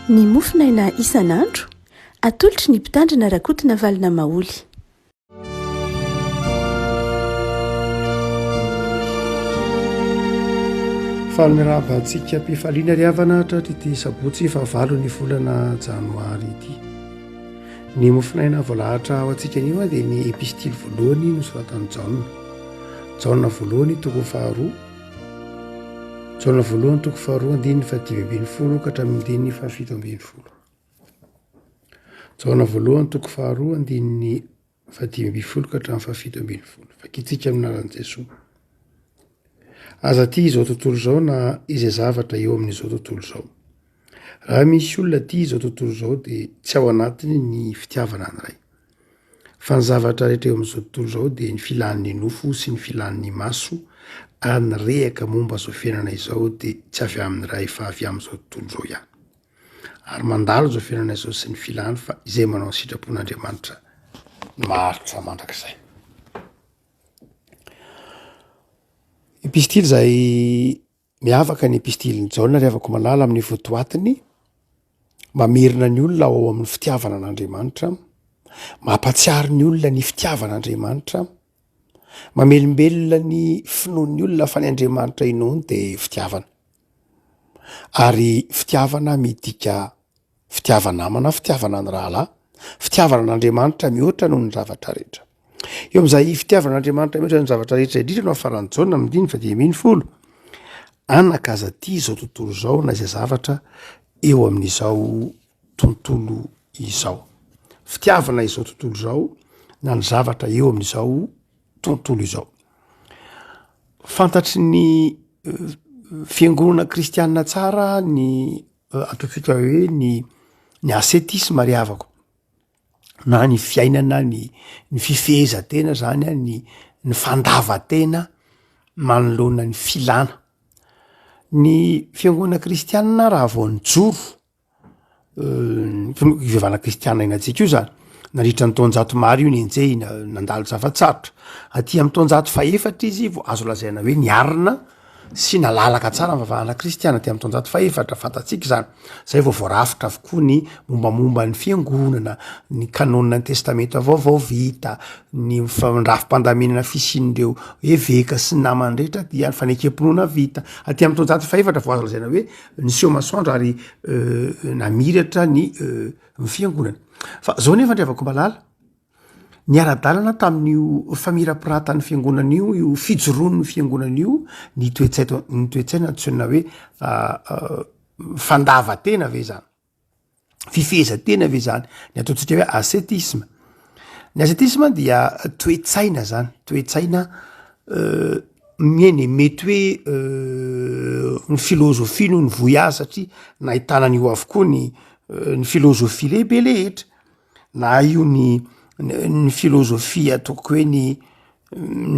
ny mofinaina isan'andro atolotry ny mpitandrina rakotina valina maoly. Fahamiraba antsika mpifaliana riavana hatratrity sabotsy fahavalon'ny volana janoary ity. Ny mofinaina voalahatra ao antsika anio dia ny epistily voalohany nosoratan'i Jaona. Jaona voalohany toko faharoa. Jaona voalohany toko faharoa andininy fadimy ambin'ny folo ka hatramin'ny andininy fafito ambin'ny folo. Jaona voalohany toko faharoa andininy fadimy ambin'ny folo ka hatramin'ny fafito ambin'ny folo. Fakitsika aminaran'i Jesosy. Aza ty izao tontolo izao na izay zavatra eo amin'izao tontolo izao. Raha misy olona ty izao tontolo izao dia tsy ao anatiny ny fitiavana an'iray. Fa ny zavatra rehetra eo amin'izao tontolo izao dia ny filan'ny nofo sy ny filan'ny maso ary ny rehaka momba izao fiainana izao dia tsy avy amin'iray fa avy amin'izao tontolo izao ihany. Ary mandalo izao fiainana izao sy ny filany fa izay manao ny sitrapon'Andriamanitra maharitra mandrakizay. Epistily izay miavaka ny epistily ny Jaona riavako malala amin'ny votoatiny, mamerina ny olona ao amin'ny fitiavana an'Andriamanitra, mampatsiary ny olona ny fitiavana an'Andriamanitra, mamelombelona ny finoan'ny olona fa ny Andriamanitra inoany dia fitiavana. Ary fitiavana midika fitiavana namana, fitiavana ny rahalahy, fitiavana an'Andriamanitra mihoatra noho ny zavatra rehetra. Eo amin'izay fitiavana an'Andriamanitra mihoatra ny zavatra rehetra indrindra no afaran'ny Jaona amin'ny andininy fadimy ambin'ny folo. Anakaza ty izao tontolo izao na izay zavatra eo amin'izao tontolo izao. Fitiavana izao tontolo izao na ny zavatra eo amin'izao tontolo izao. Fantatry ny fiangonana kristianina tsara ny ataontsika hoe ny ascetisme riavako. Na ny fiainana ny fifehezan-tena zany ny fandavan-tena manoloana ny filana. Ny fiangonana kristianina raha vao nijoro fivavahana kristianina inantsika io zany nandritra ny taonjato maro io nenjehina nandalo zavatsarotra. Aty amin'ny taonjato faefatra izy vao azo lazaina hoe niarina sy nalalaka tsara ny vavahana kristiana aty amin'ny taonjato faefatra fantatsika zany. Zay vao voarafitra avokoa ny mombamomba ny fiangonana, ny kanonina ny testamenta vaovao vita, ny rafim-pandaminana fisian'ireo eveka sy ny namany rehetra dia ny fanekem-pinoana vita. Aty amin'ny taonjato faefatra vao azo lazaina hoe niseho masoandro ary namiratra ny fiangonana. Fa zao nefa andriavako malala ny ara-dalana tamin'io famirapiratany fiangonana io fijoroan'ny fiangonana io ny toetsaina antsoina hoe fandavan-tena ve zany, fifehezan-tena ve zany, ny ataontsika hoe ascetisme. Ny ascetisme dia toetsaina zany, toetsaina mety hoe ny filozofia no nivohy azy satria nahitana an'io avokoa ny filozofia lehibe lehetra, na io ny filozofia ataoko hoe ny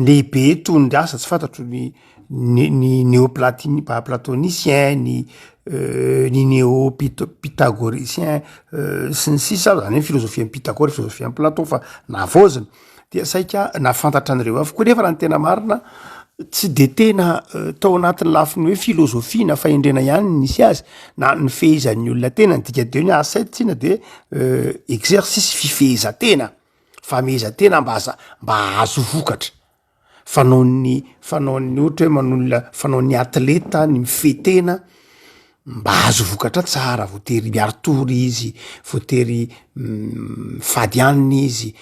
lehibe tony asa tsy fantatro ny néoplatonicien, ny néo-pythagoricien sy ny sisa zany hoe filozofia ny Pythagore, filozofia ny Platon fa navozina dia saika nafantatra an'ireo avokoa nefa raha ny tena marina tsy de tena tao anatin'ny lafiny hoe filozofia na fahendrena ihany nisy azy na ny fehezan'ny olona tena ny dikadeo ny ascète de exercice fifehezan-tena, famehezan-tena mba azo vokatra. Fanaon'ny ohatra hoe fanaon'ny atleta ny mifehy-tena mba azo vokatra tsara, voatery miaritory izy, voatery fady anina izy.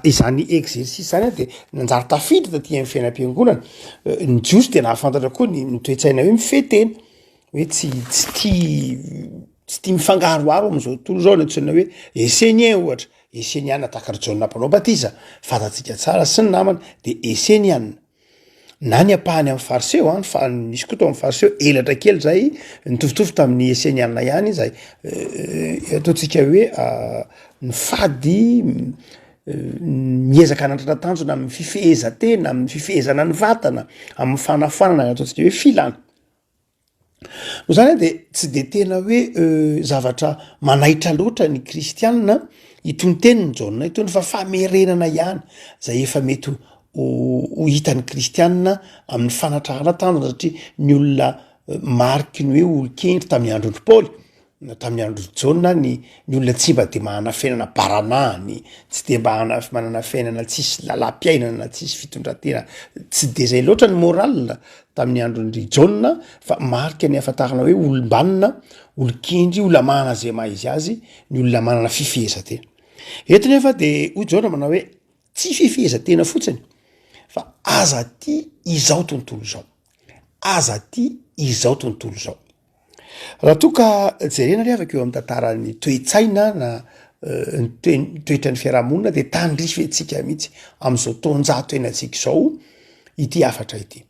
Izany exercice zany de nanjary tafiditra taty amin'ny fiainam-piangonana. Ny jiosy de nahafantatra koa ny toetsaina hoe mifehy-tena, hoe tsy tia mifangaroaro amin'izao tontolo izao ny antsoina hoe essénien ohatra. Esséniana takary Jaona mpanao batiza fantatsika tsara sy ny namany de esséniana. Na ny ampahany amin'ny fariseo fa nisy koa tao amin'ny fariseo elatra kely zay nitovitovy tamin'ny esséniana ihany zay ataontsika hoe ny fady miezaka hanandratra tanjona amin'ny fifehezan-tena, amin'ny fifehezana ny vatana, amin'ny fanafanana ataontsika hoe filana. No zany de tsy de tena hoe zavatra manaitra loatra ny kristianina itony teniny Jaona itony fa famerenana ihany zay efa mety ho hitan'ny kristianina amin'ny fanatrahana tanjona satria ny olona mariky ny hoe olo-kendry tamin'ny andron'ny Paoly tamin'ny andro jauna ny olona tsy mba de manana fiainana baranahny tsy de mba manana fiainana tsisy lalam-piainana na tsisy fitondratena tsy de zay loatra ny moral tamin'ny androny jauna fa marika ny afantarana hoe olom-banina olo-kendry olona manana zay maha izy azy ny olona manana fifehezantena eto nefa de ho jauna manao hoe tsy fifehezantena fotsiny fa aza ty izao tontolo zao aza ty izao tontolo zao raha toka jerena re avaka eo amin'ny tantarany toe-tsaina na toetra ny fiarahamonina de tandrify antsika mihitsy am'izao tonjato enatsika zao ity afatra ity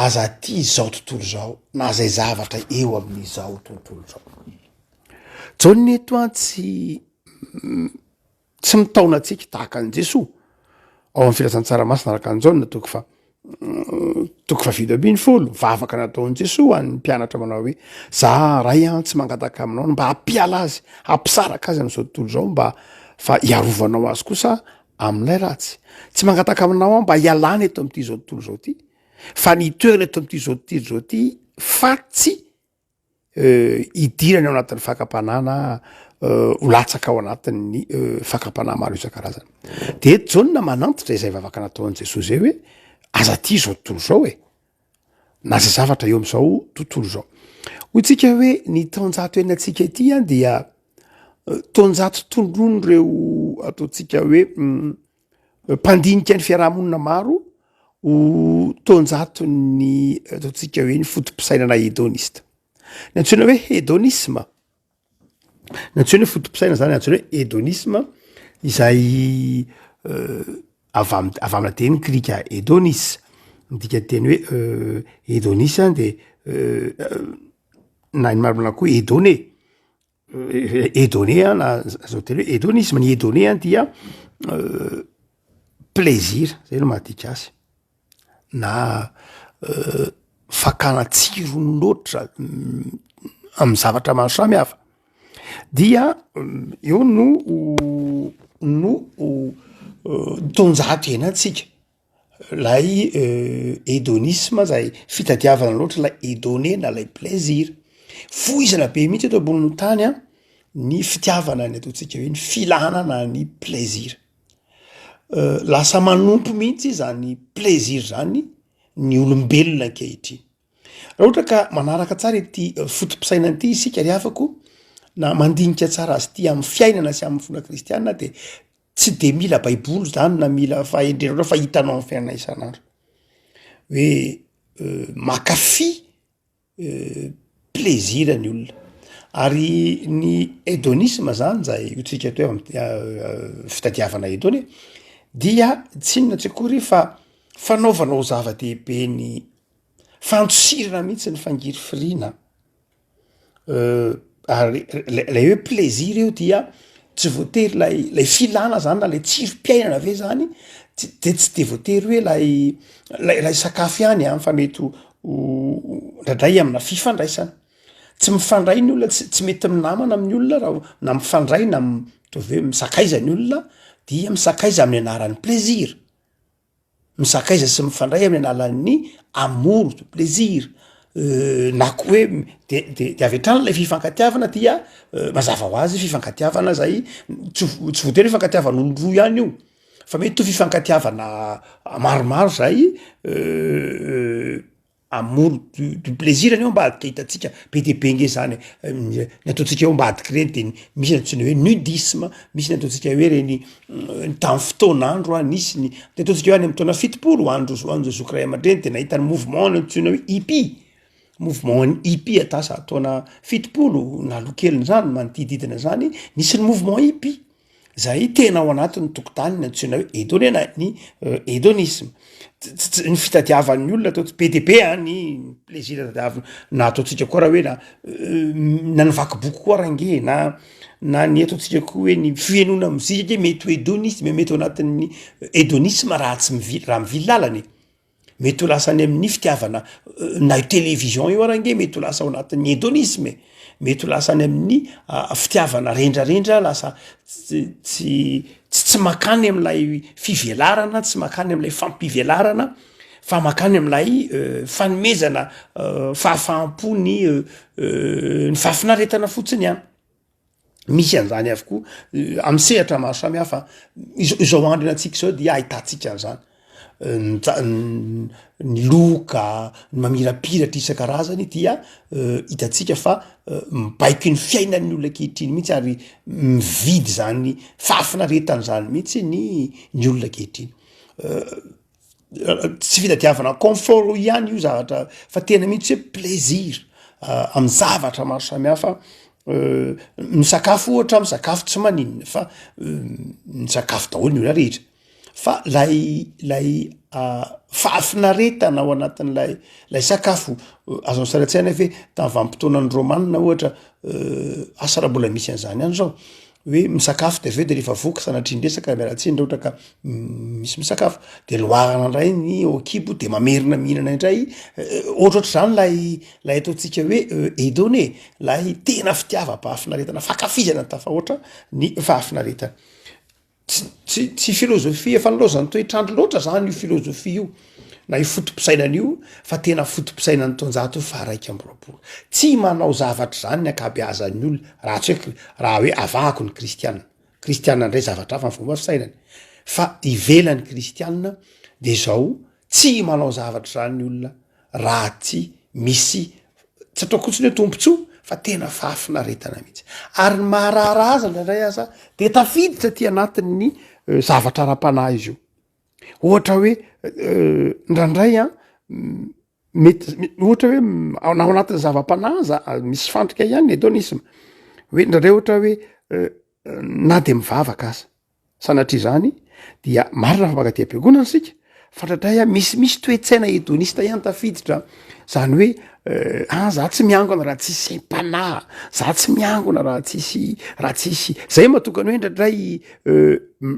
aza ty izao tontolo zao na zay zavatra eo amin'izao tontolo zao jao ny eto an tsy mitaona atsika tahaka an Jesoa ao amin'ny filasan-tsaramasina araka an'izao toko fa 7 vavaka nataon'i Jesoa ny mpianatra manao hoe za ray tsy mangataka aminao mba hampiala azy hampisaraka azy am'izao tontolo zao mba fa hiarovanao azy kosa amin'ilay ratsy tsy mangataka aminao mba hialana eto am'ty zao tontolo zao ty fa ny toerana eto am'ty zao tontolo zao ty fatsy idirany ao anatin'ny fakam-panana ho latsaka ao anatin'ny fakam-panahy maro isan-karazany de eto jauna manantitra izay vavaka nataon'i Jesoa zay hoe aza ty zao tontolo zao na zay zavatra eo am'izao tontolo zao ho tsika hoe ny taonjato enatsika ity a dia taonjato tondrony reo ataotsika hoe mpandinika ny fiarahamonina maro ho taonjato ny ataotsika hoe ny fotom-pisainana hedonista ny antsoina hoe hedonisme ny antsoina hoe fotom-pisaina zany antsoina hoe hedonisme izay avy amina teny grika hedonis midika teny hoe hedonis de na ny marina koa hedone na zao teny hoe hedonisme ny hedone dia plaisir zay no mahadika azy na fakana tsirony loatra amin'ny zavatra maro samy hafa dia eo no tonjato enatsika lay hedonisme zay fitadiavana loatra lay hedone na lay plaisir foizana be mihitsy eto amboniny tany a ny fitiavana ny ataotsika hoe ny filanana ny plaisir lasa manompo mihitsy zany plaisir zany ny olombelona ankehitriny raha ohatra ka manaraka tsara ity fotom-pisainana ity isika ry afako na mandinika tsara azy ty amin'ny fiainana sy amin'ny fona kristianina de tsy de mila baiboly zany na mila fahendrena fa hitanao amin'ny fiainana isan'andro hoe makafy plaisir ny olona ary ny hedonisme zany zay hotsika to fitadiavana hedone dia tsy inona tsy akory fa fanaovanao zava-dehibe ny fantosirana mihitsy ny fangiry firiana ary lay hoe plaisir eo dia tsy voatery lay filana zany na lay tsiro-piainana ave zany de tsy de voatery hoe lay sakafo ihany fa mety ndradray amina fifandraisana tsy mifandray ny olona tsy mety minamana amin'ny olona raha na mifandray na tovy hoe misakaiza ny olona dia misakaiza amin'ny anaran'ny plaisir misakaiza sy mifandray amin'ny analan'ny amour de plaisir na ko hoe de avy atrany lay fifankatiavana dia mazava ho azy fifankatiavana zay tsy voatery fifankatiavana olo-roa ihany io fa mety to fifankatiavana maromaro zay amour du plaisir any eo ambadika hitatsika be de be nge zany ny ataotsika eo ambadika reny de misy ny antsoina hoe nudisme misy ny ataotsika hoe reny tamin'ny fotoan'andro a nisy ny de ataotsika hoe any amin'ny taona 7 andro Jesoa Kray aman-dreny de nahita ny mouvement ny antsoina hoe hippie mouvement ny hippie atasa taona 7 na lokeliny zany manodididina zany nisy ny mouvement hippie zay tena ao anatin'ny tokotany ny antsoina hoe hedone na ny hedonisme ny fitadiavan'ny olona atao be de be ny plaisir tadiavana na ataotsika koa raha hoe na nivaky boky koa range na ny ataotsika koa hoe ny fienona mizika mety ho hedonisme mety ao anatin'ny hedonisme raha tsy raha mivily lalany mety ho lasa any amin'ny fitiavana na télévision io arange mety ho lasa ao anatin'ny hedonisme mety ho lasa any amin'ny fitiavana rendrarendra lasa tsy makany am'ilay fivelarana tsy makany am'ilay fampivelarana fa makany am'lay fanomezana fahafahampo ny fahafinaretana fotsiny any misy an'zany avokoa amy sehatra maro samy hafa izao andro antsika zao dia ahitantsika an'zany ny loka ny mamirapiratra isan-karazany dia hitatsika fa mibaiko ny fiainan'ny olona kehitriny mihitsy ary mividy zany fahafinaretana zany mihitsy ny olona kehitriny tsy fitadiavana confort ihany io zavatra fa tena mihitsy hoe plaisir amy zavatra maro samy hafa misakafo ohatra misakafo tsy maninona fa misakafo daholo ny olona rehetra fa lay fahafinaretana ao anatin'lay sakafo azony saratsaina hoe tamy vanim-potoanany romanina ohatra asara mbola misy an'zany any zao hoe misakafo de aveo de rehefa voky sanatrindresaka miaratsiny ohatra ka misy misakafo de loarana ndray ny okibo de mamerina mihinana indray ohatroatra zany lay ataotsika hoe edone lay tena fitiava-pahafinaretana fakafizana ny tafahoatra ny fahafinaretana tsy filozofia efa nilozany toetrandro loatra zany io filozofia io na io fotom-pisainana io fa tena fotom-pisainany tonjato fa raika ambyroapolo tsy manao zavatra zany ny akabeazan'ny olona raha hoe avahako ny kristianina ndray zavatra hafa ny fomba fisainany fa ivelany kristianina de zao tsy manao zavatra zany ny olona raha tsy misy tsy atrakotsiny hoe tompontsoa fa tena fahafinaretana mihitsy ary ny maharahara aza ndraindray aza de tafiditra ty anatin'ny zavatra ara-panahy izy io ohatra hoe ndraindray mety ohatra hoe nao anatin'ny zava-panaza misy fandrika ihany ny hedonisme hoe ndraindray ohatra hoe na de mivavaka aza sanatria zany dia marina fa maka te-piangonana sika fa ndraindray misy toetsaina hedonista ihany tafiditra zany hoe za tsy miangona raha tsisy empanahy za tsy miangona raha tsisy zay mahatokany hoe ndraindray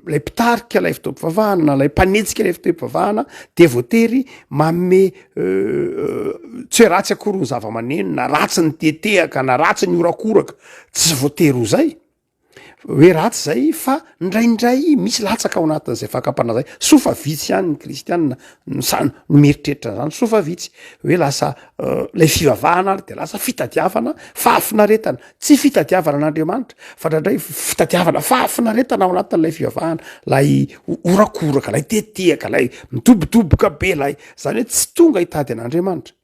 lay mpitarika lay fitoam-pivavahana na lay mpanetsika lay fitoam-pivavahana de voatery manome tsy hoe ratsy akory ny zava-maneno na ratsy ny tetehaka na ratsy ny orakoraka tsy voatery ho zay hoe ratsy zay fa ndraindray misy latsaka ao anatin'zay fakapana zay sofa vitsy ihany ny kristianina no meritreritra zany sofa vitsy hoe lasa lay fivavahana ary de lasa fitadiavana fahafinaretana tsy fitadiavana an'Andriamanitra fa ndraindray fitadiavana fahafinaretana ao anatin'lay fivavahana lay orakoraka lay tetehaka lay midobodoboka be lay zany hoe tsy tonga hitady an'Andriamanitra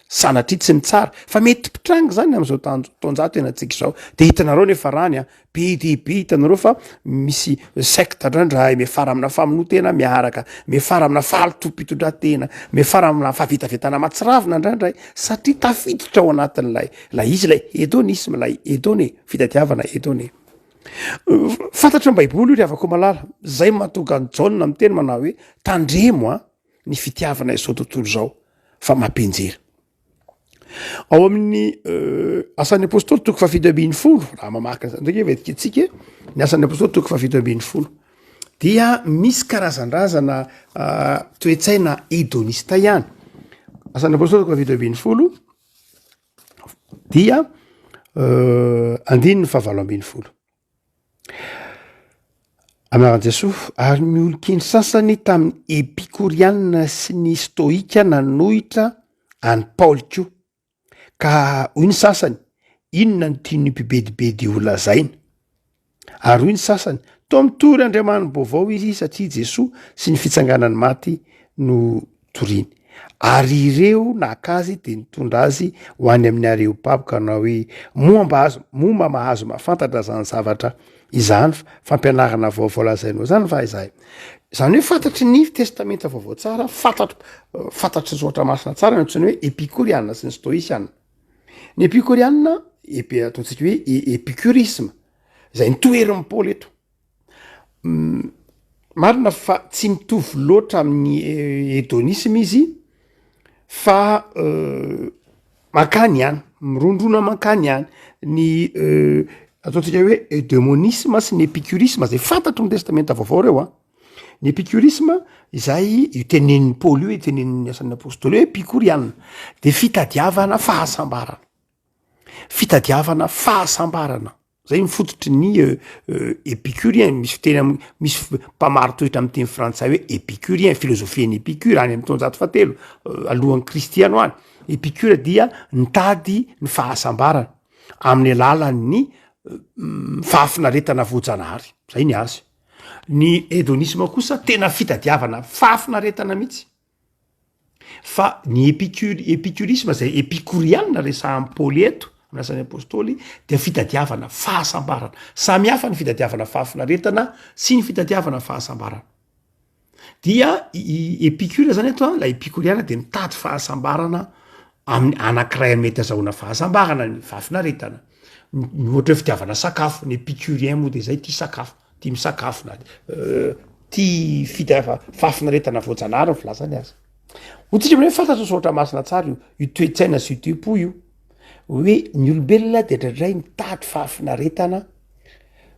sanatria tsy ny tsara fa mety pitrangy zany am'izao taonjato enatsika zao de hitanareo nefa rany be dehibe hitanareo fa misy secte ndraindray miafara amina famonotena miaraka miafara amina fahalotom-pitondratena miafara amina fahavitavetana matsiravina ndraindray satria tafiditra ao anatin'lay izy lay hedonisme lay edone fitadiavana edone fantatra ny baiboly io ry avako malala zay mahatonga ny jaona miteny manao hoe tandremo ny fitiavana izao tontolo zao fa mampenjera ao amin'ny asan'ny apôstôly toko fafito ambin'ny folo raha mamaky an'zany ndraiky vedika atsika ny asan'ny apôstôly toko fafito ambin'ny folo dia misy karazan-drazana toetsaina hedonista ihany asan'ny apôstôly toko fafito ambin'ny folo dia andiny ny fahavalo ambin'ny folo anaran Jesosy ary ny olon-kiny sasany tamin'ny epikorianina sy ny stoika nanohitra any Paoly koa ka hoy ny sasany inona ny tiany mpibedibedy olazaina ary hoy ny sasany to mitory andriamany baovao izy satria Jesosy sy ny fitsanganany maty no toriny ary ireo nakazy de nitondra azy ho any amin'ny areopago na hoe momba mahazo mahafantatra zany zavatra izany fampianarana vaovao lazainao zany fa izay zany hoe fantatry ny testamenta vaovao tsara fantatry zoatra masina tsara ny antsony hoe epikorianina sy ny stoisianina ny epikorianina ataontsika hoe epikurisme zay nitoerin'ny Paoly eto marina fa tsy mitovy loatra amin'ny hedonisme izy fa makany ihany mirondrona makany ihany ny ataontsika hoe démonisme sy ny epikurisme zay fantatry ny testamenta vaovao reo ny epikurisme izay io tenenin'ny Paoly io tenenin'ny asan'ny apôstôly hoe epikorianina de fitadiavana fahasambarana zay mifototry ny épicurien misy tena misy mpamaro toetra amy teny frantsay hoe épicurien filozofiany épicure any amy tonjato fatelo alohan'ny kristiano any. Épicure dia nitady ny fahasambarana amin'ny alalan'ny fahafinaretana voajanahary zay ny azy. Ny hédonisme kosa tena fitadiavana fahafinaretana mihitsy. Fa ny épicurisme zay épicurianina resahan'ny Paoly eto anasan'ny apôstôly dia fitadiavana fahasambarana. Samy hafa ny fitadiavana fahafinaretana sy ny fitadiavana fahasambarana. Dia épicure zany eto la épicuriana dia mitady fahasambarana amin'ny anankiray mety azahoana fahasambarana ny fahafinaretana. Ohatra hoe fitiavana sakafo, ny épicurien moa dia zay tia sakafo, tia misakafo na tia fahafinaretana voajanahary ny filazany azy. Hotsika hoe fantatra soatra masina tsara io toe-tsaina sy io toe-po io hoe ny olombelona dia drairay mitady fahafinaretana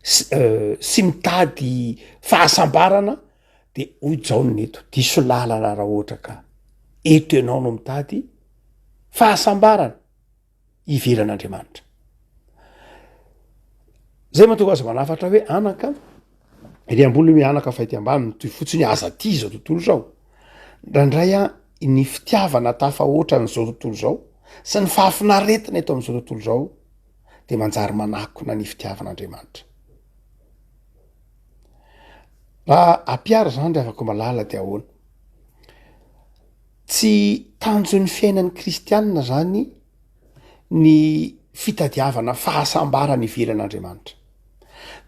sy mitady fahasambarana dia hoy jaoniny eto diso lalana raha ohatra ka eto ianao no mitady fahasambarana iveran'Andriamanitra. Zay mahatonga azy manafatra hoe anaka ry ambony hoe anaka faity ambany mitoy fotsiny aza ty zao tontolo zao. Ndraindray ny fitiavana tafahoatra n'izao tontolo zao sy ny fahafinaretana eto amin'izao tontolo zao dia manjary manakona ny fitiavan'Andriamanitra. Raha ampiara zany dia afaka malala dia ahoana. Tsy tanjon'ny fiainan'ny kristianina zany ny fitadiavana fahasambarana iveran'Andriamanitra.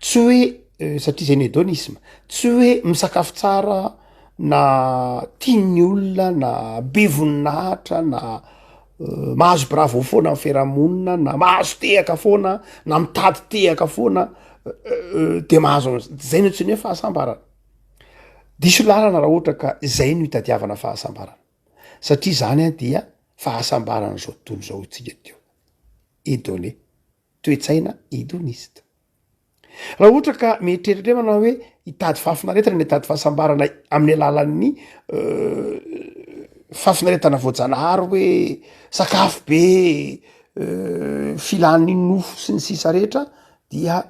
Tsy hoe satria zay ny hédonisme, tsy hoe misakafo tsara na tian'ny olona na be voninahitra na mahazo bravo foana amin'ny fiarahamonina na mahazo tehaka foana na mitady tehaka foana dia mahazo zay no tsy ny hoe fahasambarana. Diso lalana raha ohatra ka zay no hitadiavana fahasambarana satria zany dia fahasambarana zao tontolo zao tsika teo hédoné toe-tsaina hédoniste. Raha ohatra ka mieritreritra manao hoe hitady fahafinaretana ny hitady fahasambarana amin'ny alalan'ny fahafinaretana voajanahary hoe sakafo be filan'ny nofo sy ny sisa rehetra dia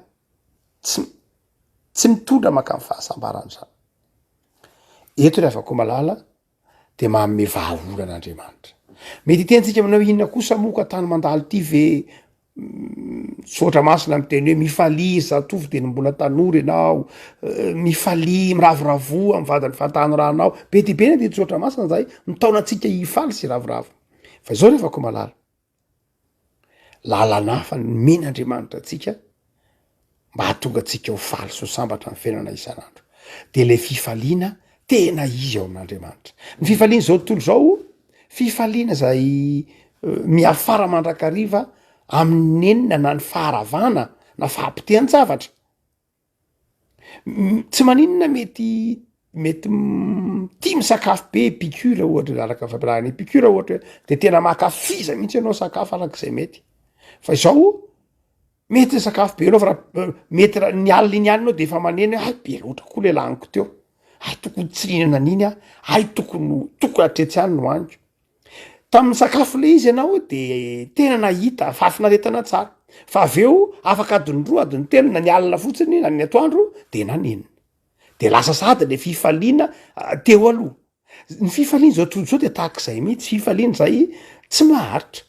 tsy mitondra maka amin'ny fahasambarana zany. Eto ry avako malala dia manome vahaoran'Andriamanitra. Mety tentsika manao inona kosa moka tany mandalo ty ve sotra masina miteny hoe mifalia zatovy dia mbola tanora ianao, mifalia miravoravoa amin'ny vadiny fahatanorana be dia be dia sotra masina zay mitaonantsika hifaly sy ravoravo. Fa izao rehefa ko malala lalana hafa ny men'Andriamanitra atsika mba hahatonga atsika ho faly so sambatra ny fiainana isan'andro. Dia le fifaliana tena izy ao amin'Andriamanitra. Ny fifaliana zao tontolo zao fifaliana zay miafara mandrakariva amin'ny enina na ny faharavana na fahampitehan-javatra. Tsy maninona mety tia misakafo be épicure ohatra araka fampiarahana épicure ohatra dia tena makafiza mihitsy ianao sakafo arak'izay mety. Fa izao mety sakafo be anao fa mety ny alina iny anao dia efa maneno hoe be loatra koa le laniko teo, tokony tsy rihinana an'iny tokony hatretsy any no aniko. Tamin'ny sakafo le izy ianao dia tena nahita fahafinaretana tsara. Fa avy eo afaka adiny roa adiny telo na ny alina fotsiny na ny atoandro dia nanenina. Dia lasa sady le fifaliana teo aloha. Ny fifaliana zao tontolo zao dia tahak'izay mihitsy fifaliana zay tsy maharitra.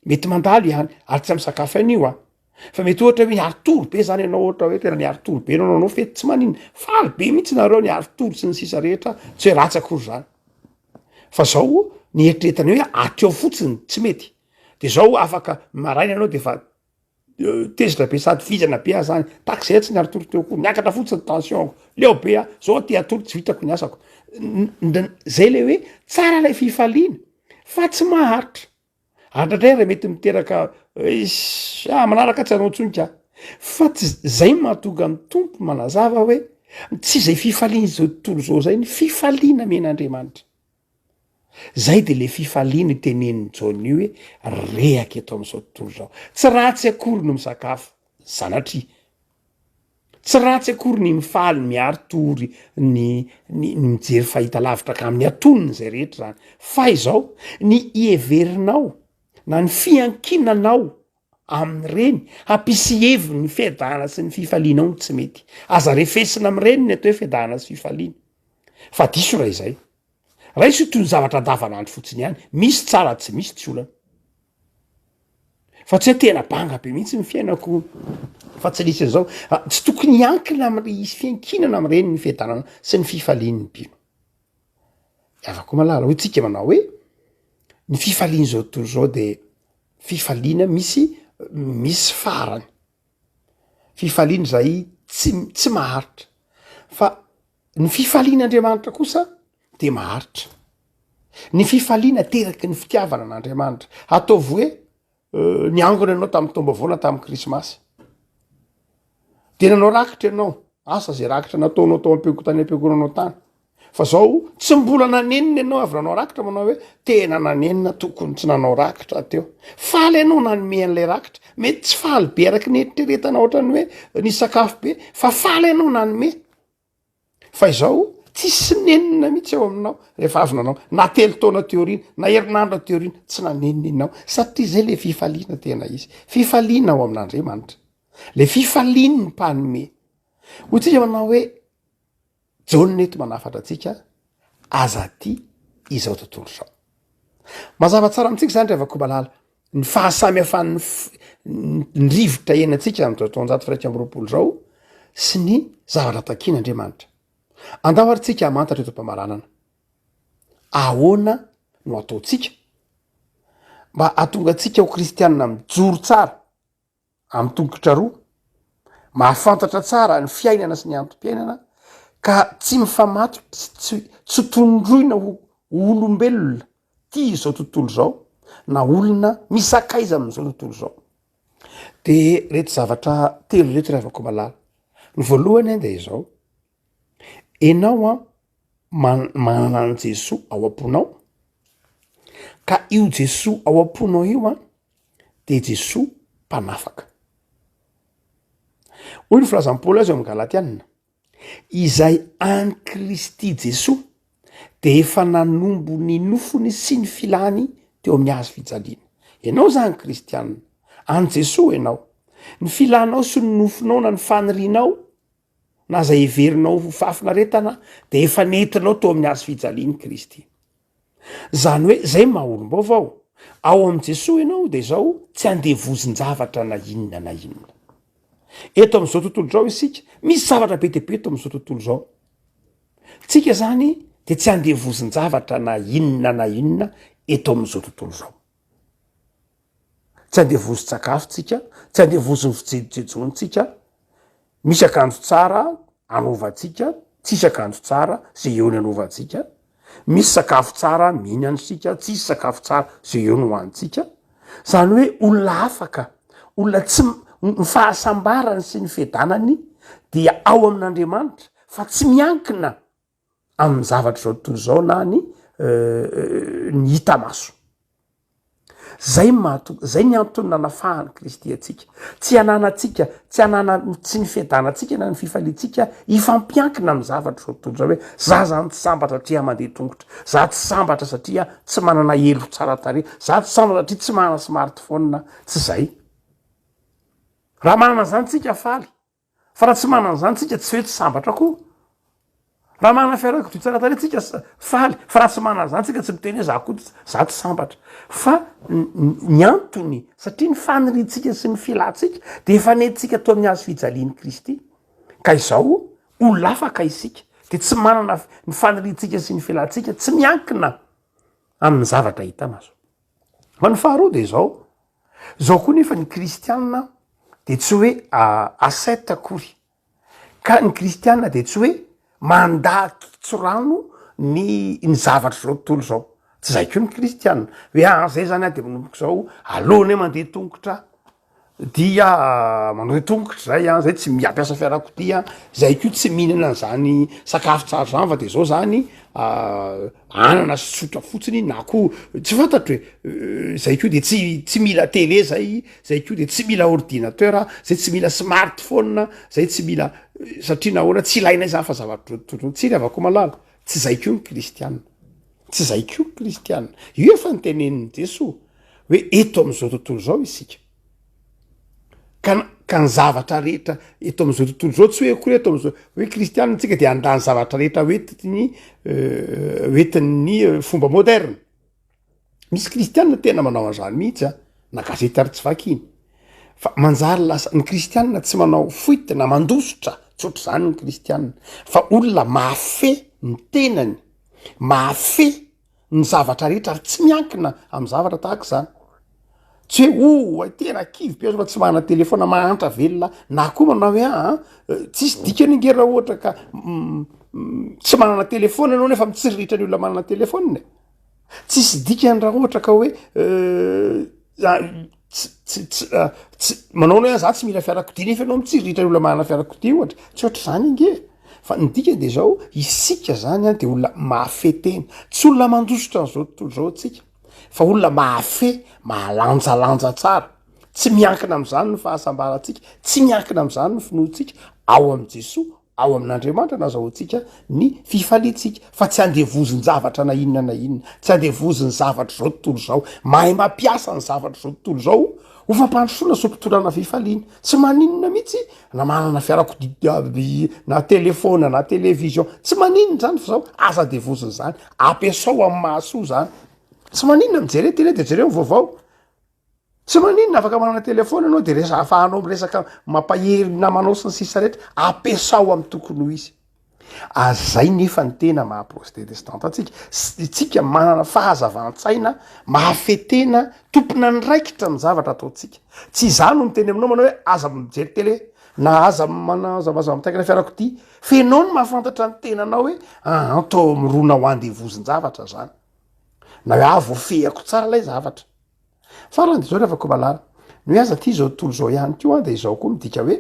Mety mandalo ihany ary tsy amin'ny sakafo ihany io fa mety ohatra hoe niary toro be zany ianao ohatra hoe tena niary toro be nanao fety tsy maninona faly be mihitsy nareo niary toro sy ny sisa rehetra tsy hoe ratsy akory zany. Fa zao ny eritreretany hoe ateo fotsiny tsy mety. Dia zao afaka maraina ianao dia efa tezitra be sady fizana be zany takizay tsy niary toro teo koa niakatra fotsiny tensionko leo be zao ty atoro tsy vitako ny asako. Zay le hoe tsara lay fifaliana fa tsy maharitra. Andrandray raha mety miteraka manaraka tsy anao tsonika fa tsy zay mahatonga ny tompo manazava hoe tsy zay fifaliana zao tontolo zao zay ny fifaliana men'Andriamanitra. Zay dia le fifaliana teneniny Jaona io hoe rehaka eto amin'izao tontolo zao. Tsy ratsy akory no misakafo sanatria. Tsy ratsy akory ny mifaly miary tory ny mijery fahita lavitra ka amin'ny atonony zay rehetra zany. Fa izao ny ieverinao na ny fiankinanao amin'nyreny hampisihevy ny fiadana sy ny fifaliana ao ny tsy mety aza refesina am'reny ny atao hoe fiadana sy fifaliana fa diso raha izay raha isy toy ny zavatra davanandro fotsiny ihany misy tsara tsy misy tsy olana fa tsy hoe tena banga be mihitsy ny fiainako fa tsy lisy an'izao tsy tokony iankina am'isy fiankinana am'reny ny fiadanana sy ny fifaliany ny bino avako malala hoe tsika manao hoe ny fifaliany zao tontolo zao de fifaliana misy farany fifaliana zay tsy maharitra fa ny fifalian'andriamanitra kosa de maharitra ny fifaliana teraky ny fitiavana an'andriamanitra ataovy hoe ny angona ianao tamin'ny tombavoana tamin'ny krismasy de nanao rakitra ianao asa zay rakitra nataonao tao ampiokotany ampiakoranao tany fa zao tsy mbola nanenina ianao avy nanao rakitra manao hoe tena nanenina tokony tsy nanao rakitra teo faly ianao nanome an'lay rakitra mety tsy faly be araky neritreretana ohatrany hoe ny sakafo be fa faly ianao nanome fa izao tsisy nenina mihitsy eo aminao rehefa avy nanao na telo taona teorina na herinandro teorina tsy nanenina inao satria zay le fifaliana tena izy fifaliana ao amin'andriamanitra le fifaliany ny mpanome ho tsika manao hoe jaonina eto manafatra atsika aza ty izao tontolo zao mazava tsara amitsika zany revako malala ny fahasamy hafan'ny ny rivotra iainantsika am'zao taonjato firaika am'roapolo zao sy ny zavatra takian'andriamanitra andao ary tsika amantatra eto mpamaranana ahoana no ataotsika mba atonga atsika ho kristianina mijoro tsara amin'ny tongotra roa mahafantatra tsara ny fiainana sy ny antom-piainana ka tsy mifamato tsy tondroina ho olombelona tia zao tontolo zao na olona misakaiza am'izao tontolo zao de reto zavatra telo reto revako malala ny voalohany an de izao enao a manana an Jesoa ao am-ponao ka io Jesoa ao am-ponao io a de Jesoa mpanafaka hoy ny filazam-paoly azy eo amin'ny Galatianina izay any Kristy Jesoa de efa nanombo ny nofony sy ny filany teo amin'ny hazo fijaliana ianao zany kristianina any Jesoa ianao ny filanao sy ny nofonao na ny fanirianao na zay heverinao fafinaretana de efa nentinao teo amin'ny hazo fijaliany Kristy zany hoe zay maha-olom-baovao ao am' Jesoa ianao de zao tsy andevozin-javatra na inona na inona eto am'izao tontolo zao isika misy zavatra be deabe eto am'izao tontolo zao tsika zany de tsy andevozin-javatra na inona eto am'izao tontolo zao tsy andevozi-tsakafo tsika tsy andevoziny fijejojontsika misy akanjo tsara anovantsika tsisy akanjo tsara zay eo ny anovantsika misy sakafo tsara mihinanysika tsisy sakafo tsara zay eo ny hoanitsika zany hoe olona afaka olona tsy ny fahasambarany sy ny fiadanany dia ao amin'Andriamanitra fa tsy miankina amin'ny zavatra zao tontolo zao na ny hita maso zay ny antony nanafahany Kristy atsika tsy ananatsika tsy anana tsy ny fiadanantsika na ny fifaliantsika ifampiankina amin'ny zavatra zao tontolo zao hoe za zany tsy sambatra satria mandeha tongotra za tsy sambatra satria tsy manana elo tsara tare za tsy sambatra satria tsy manana smartphone tsy zay raha manana zany tsika faly fa raha tsy manana zany tsika tsy hoe tsy sambatra koa raha manana fiarakodia tsara tare tsika faly fa raha tsy manana zany tsika tsy miteny hoe za koa za tsy sambatra fa ny antony satria ny faniriantsika sy ny filantsika de efa nentsika tao amin'ny hazo fijaliany Kristy ka izao olona afaka isika de tsy manana ny faniriantsika sy ny filantsika tsy miankina amin'ny zavatra hita maso fa ny faharoa de zao koa nefa ny kristianina de tsy hoe asety akory ka ny kristianina de tsy hoe mandakitsorano ny zavatra zao tontolo zao tsy zay ko ny kristianina hoe zay zany a de manomboko zao alohany hoe mandeha tongotra dia mandeha tongotra zay zay tsy miampiasa fiarakodia zay ko tsy mihinana zany sakafo tsara zany fa de zao zany anana sy sotra fotsiny na ko tsy fantatro hoe zay ko de tsy mila télé zay ko de tsy mila ordinateur zay tsy mila smartphone zay tsy mila satria nahoana tsy ilaina zany fa zavatra tsy ravako malala tsy zay ko ny kristianina tsy zay ko kristianina io efa nytenenin'ny Jesoa hoe eto am'izao tontolo zao isika ka ny zavatra rehetra eto am'izao tontolo zao tsy hoe kory eto am'zao hoe kristianina tsika de andany zavatra rehetra oetiny fomba moderne. Misy kristianina tena manao an'zany mihitsy na gazety ary tsy vakiny fa manjary lasa ny kristianina tsy manao foity na mandosotra tsotra zany ny kristianina fa olona mafe ny tenany mafe ny zavatra rehetra ary tsy miankina amy zavatra tahaka zany. Tsy hoe tena kivy be fa tsy manana telefona mahantra velona na koa manao hoe tsisy dikany nge raha ohatra ka tsy manana telefona anao nefa mitsiritritra ny olona manana telefona. Tsisy dikany raha ohatra ka hoe manao hoe za tsy mila fiarakodia nefa anao mitsiritritra ny olona manana fiarakodia ohatra tsy ohatra zany nge. Fa ny dikany de zao isika zany de olona mahafetena tsy olona mandosotra n'izao tontolo zao atsika fa olona mahafe mahalanjalanja tsara tsy miankina am'zany ny fahasambarantsika tsy miankina am'zany ny finoantsika ao am' Jesoa ao amin'Andriamanitra na zahoantsika ny fifalitsika fa tsy andevoziny zavatra na inona tsy andevoziny zavatra zao tontolo zao mahay mampiasa ny zavatra zao tontolo zao ho fampandrosoana so mpitolana fifaliana tsy maninona mihitsy na manana fiarakodia na telefona na televizion tsy maninona zany fa zao aza devoziny zany ampiasao amy mahasoa zany. Tsy maninona mijery tele de jereo vaovao tsy maninona afaka manana telefona anao de afahanao miresaka mampahery namanao sy ny sisa rehetra ampiasao amy tokony ho izy. Azay nefa ny tena mahaprotestanta tsika manana fahazavan-tsaina mahafetena tompona ny raikitra ny zavatra ataotsika tsy zany no miteny aminao manao hoe aza mijery tele na aza manazavaza mitaikina fiarakodia fenao no mahafantatra ny tenanao hoe atao mirona ho andevozin-javatra zany na hoe voafehako tsara lay zavatra. Fa raha de zao rehefa ko malala ny aza ty zao tontolo zao ihany ko de izao koa midika hoe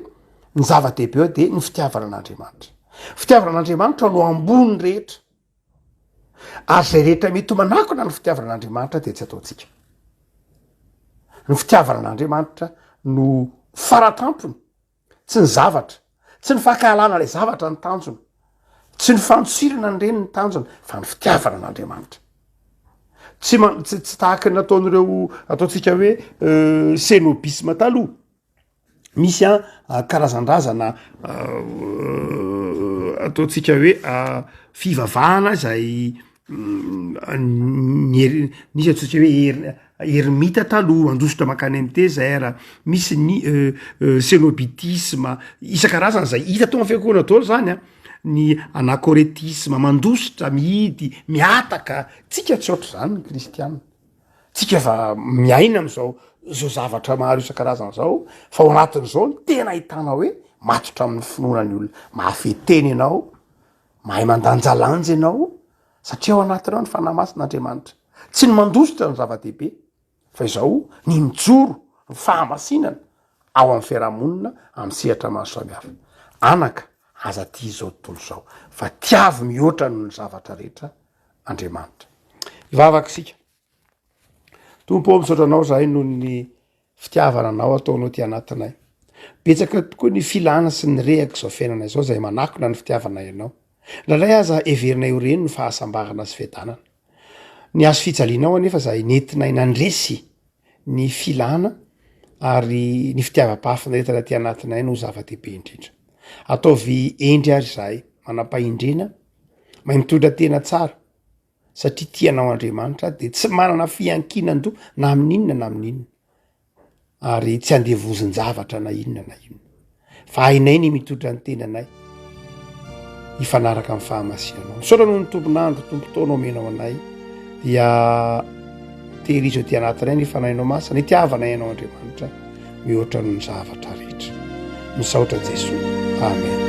ny zava-dehibe eo de ny fitiavana an'Andriamanitra. Fitiavana an'Andriamanitra no ambony rehetra ary zay rehetra mety manakona ny fitiavana an'Andriamanitra de tsy ataotsika. Ny fitiavana an'Andriamanitra no faratampony tsy ny zavatra tsy ny fakahalana lay zavatra ny tanjona tsy ny fantsirana ny reny ny tanjona fa ny fitiavana an'Andriamanitra. Tsy tahaka nataon'ireo ataotsika hoe senobisme taloha misy karazan-drazana ataotsika hoe fivavahana zay nisy atsotsika hoe ermita taloha andosotra makany amy désert misy ny senobitisme isan-karazana zay hita tao amy fiankohana daholo zany ny anakoretisme mandosotra mihidy miataka tsika tsy ohatra zany ny kristianina tsika fa miaina am'zao zavatra maro isan-karazana zao fa ao anatin'izao ny tena ahitana hoe matotra amin'ny finoanany olona mahafeteny ianao mahay mandanjalanja ianao satria ao anatinao ny fanahy masin'Andriamanitra tsy ny mandosotra ny zava-dehibe fa izao ny mijoro ny fahamasinana ao amin'ny fiarahamonina amin'ny sehatra maro samihafa. Anaka aza ty zao tontolo zao fa tiavy mihoatra no ny zavatra rehetra Andriamanitra. Ivavaka sika tompo misaotra anao zahay noho ny fitiavana anao ataonao ty anatinay. Betsaka tokoa ny filana sy ny rehaka zao fiainana izao zay manakona ny fitiavana ianao. Nalay aza everinay ho reny ny fahasambahana sy fiadanana. Ny azo fijalinao anefa zahay nentinay nandresy ny filana ary ny fitiavam-pafina entana ty anatinay no zava-dehibe indrindra. Ataovy endry ary zahay manam-pahindrena mahay mitondra tena tsara satria tianao Andriamanitra de tsy manana fiankinan-do na amin'inona na amin'inona ary tsy andevozin-javatra na inona fa hainay ny mitondra ny tenanay ifanaraka amin'ny fahamasinanao. Misaotra noho ny tomponandro tompo taonao menao anay dia tehirizo ty anatinay ny fanahinao masina itiavana ianao Andriamanitra mihoatra noho ny zavatra rehetra. Misaotra Jesosy. Amen.